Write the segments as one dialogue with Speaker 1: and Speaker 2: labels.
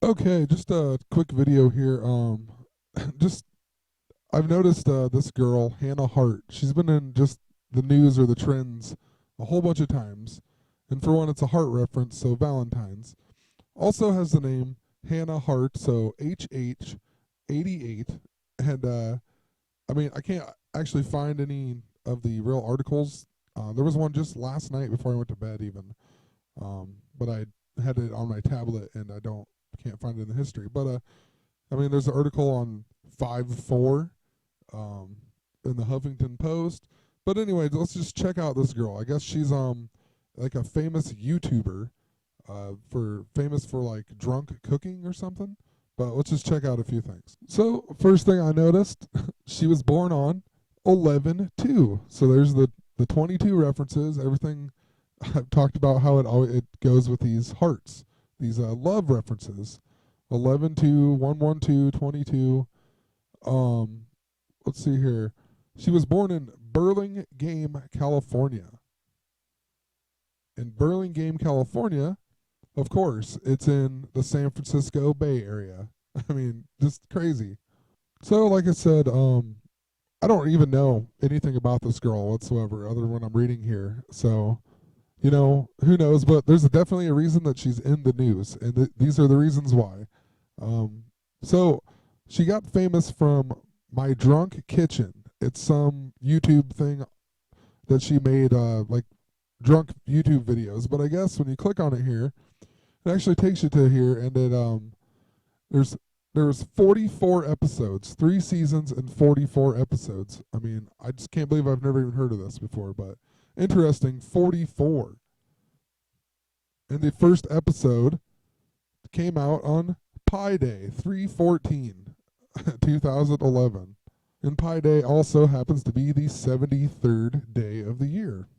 Speaker 1: Okay, just a quick video here. Just I've noticed this girl, Hannah Hart. She's been in just the news or the trends a whole bunch of times. And for one, it's a heart reference, so Valentine's. Also has the name Hannah Hart, so HH88. And I mean, I can't actually find any of the real articles. There was one just last night before I went to bed, even. But I had it on my tablet, and I can't find it in the history. But I mean, there's an article on 5/4 um, in the Huffington Post. But anyway, let's just check out this girl. I guess she's like a famous YouTuber, for famous for like drunk cooking or something. But let's just check out a few things. So first thing I noticed, she was born on 11/2. So there's the 22 references. Everything I've talked about how it goes with these hearts, these love references. 11/2, 112, 22. Um, let's see here. She was born in Burlingame, California. In Burlingame, California, of course, it's in the San Francisco Bay Area. I mean, just crazy. So, like I said, I don't even know anything about this girl whatsoever, other than what I'm reading here. So, who knows? But there's definitely a reason that she's in the news, and these are the reasons why. Um, so she got famous from My Drunk Kitchen. It's some YouTube thing that she made, like drunk YouTube videos. But I guess when you click on it here, it actually takes you to here, and there's there's 44 episodes, 3 seasons and 44 episodes. I mean, I just can't believe I've never even heard of this before. But interesting, 44. And the first episode came out on Pi Day, 3/14, 2011. And Pi Day also happens to be the 73rd day of the year.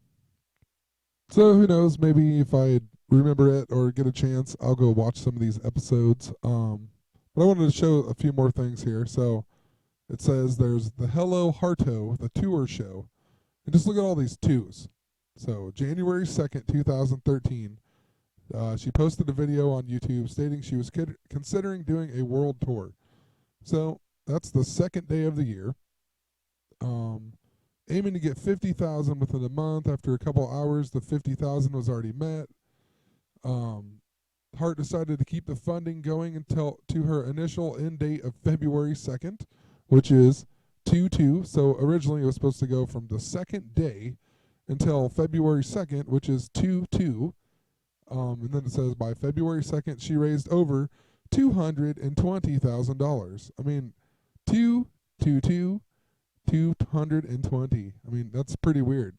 Speaker 1: So who knows, maybe if I remember it or get a chance, I'll go watch some of these episodes. But I wanted to show a few more things here. So it says there's the Hello Harto, the tour show. And just look at all these twos. So January 2nd, 2013, she posted a video on YouTube stating she was considering doing a world tour. So that's the second day of the year. Aiming to get 50,000 within a month. After a couple hours, the 50,000 was already met. Hart decided to keep the funding going until to her initial end date of February 2nd, which is 2/2. So originally it was supposed to go from the second day until February 2nd, which is 2/2. And then it says by February 2nd, she raised over $220,000. I mean, 222, 220. I mean, that's pretty weird.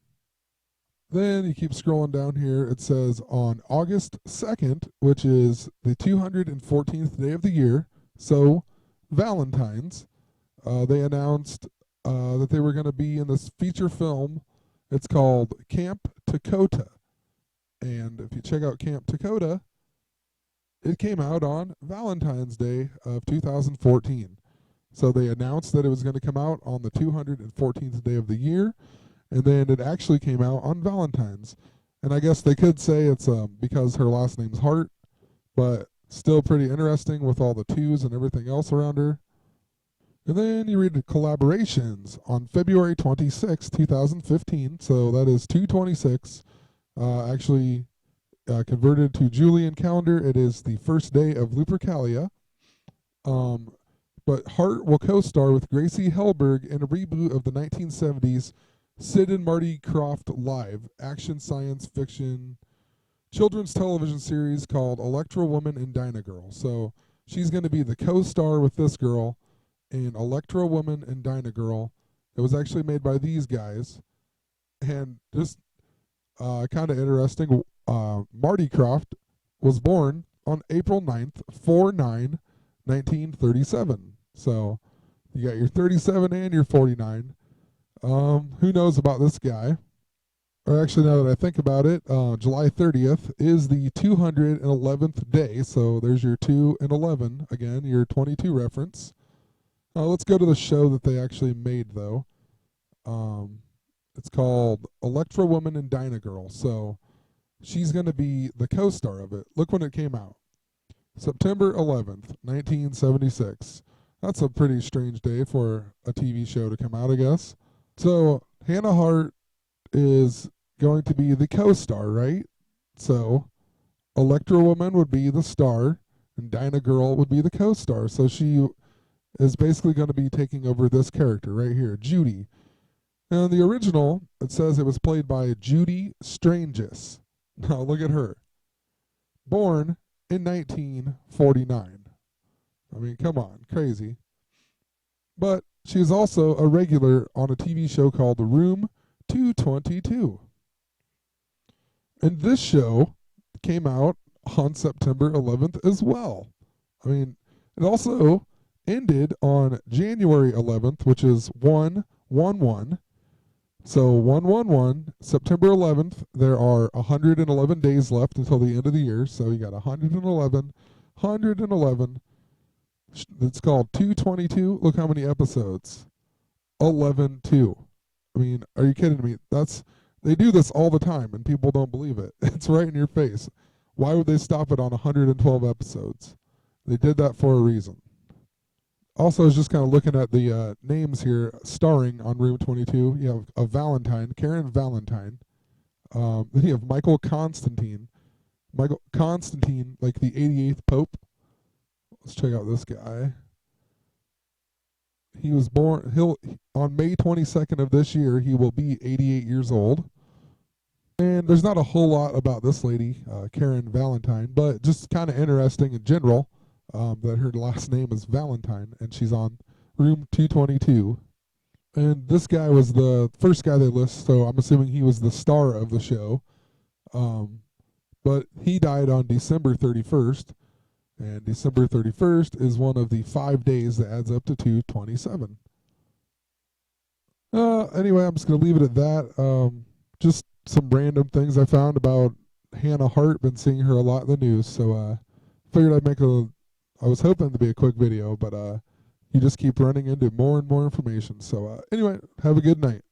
Speaker 1: Then you keep scrolling down here. It says on August 2nd, which is the 214th day of the year, so Valentine's, they announced that they were going to be in this feature film. It's called Camp Dakota. And if you check out Camp Dakota, it came out on Valentine's Day of 2014. So they announced that it was going to come out on the 214th day of the year, and then it actually came out on Valentine's. And I guess they could say it's because her last name's Hart, but still pretty interesting with all the twos and everything else around her. And then you read collaborations on February 26, 2015. So that is 226. Actually converted to Julian calendar. It is the first day of Lupercalia. But Hart will co-star with Gracie Helberg in a reboot of the 1970s Sid and Marty Krofft Live action science fiction children's television series called Electra Woman and Dinah Girl. So she's going to be the co-star with this girl in Electra Woman and Dinah Girl. It was actually made by these guys. And just kind of interesting, Marty Krofft was born on April 9th, 4/9/1937. So you got your 37 and your 49. Who knows about this guy? Or actually, now that I think about it, July 30th is the 211th day. So there's your 2 and 11 again, your 22 reference. Let's go to the show that they actually made, though. It's called Electra Woman and Dinah Girl. So she's going to be the co-star of it. Look when it came out. September 11th, 1976. That's a pretty strange day for a TV show to come out, I guess. So, Hannah Hart is going to be the co-star, right? So, Electra Woman would be the star, and Dinah Girl would be the co-star. So she is basically going to be taking over this character right here, Judy. Now, in the original, it says it was played by Judy Strangis. Now, look at her. Born in 1949. I mean, come on, crazy. But she's also a regular on a TV show called Room 222. And this show came out on September 11th as well. I mean, it also ended on January 11th, which is 1/11. So 1/11, September 11th, there are 111 days left until the end of the year. So you got 111, 111. It's called 222. Look how many episodes. 11/2. I mean, are you kidding me? They do this all the time and people don't believe it. It's right in your face. Why would they stop it on 112 episodes? They did that for a reason. Also, I was just kind of looking at the names here starring on Room 22. You have a Valentine, Karen Valentine. Then you have Michael Constantine. Michael Constantine, like the 88th Pope. Let's check out this guy. He was born, on May 22nd of this year, he will be 88 years old. And there's not a whole lot about this lady, Karen Valentine, but just kind of interesting in general. That her last name is Valentine, and she's on Room 222. And this guy was the first guy they list, so I'm assuming he was the star of the show. But he died on December 31st, and December 31st is one of the 5 days that adds up to 227. Anyway, I'm just going to leave it at that. Just some random things I found about Hannah Hart. Been seeing her a lot in the news, so figured I was hoping to be a quick video, but you just keep running into more and more information. So anyway, have a good night.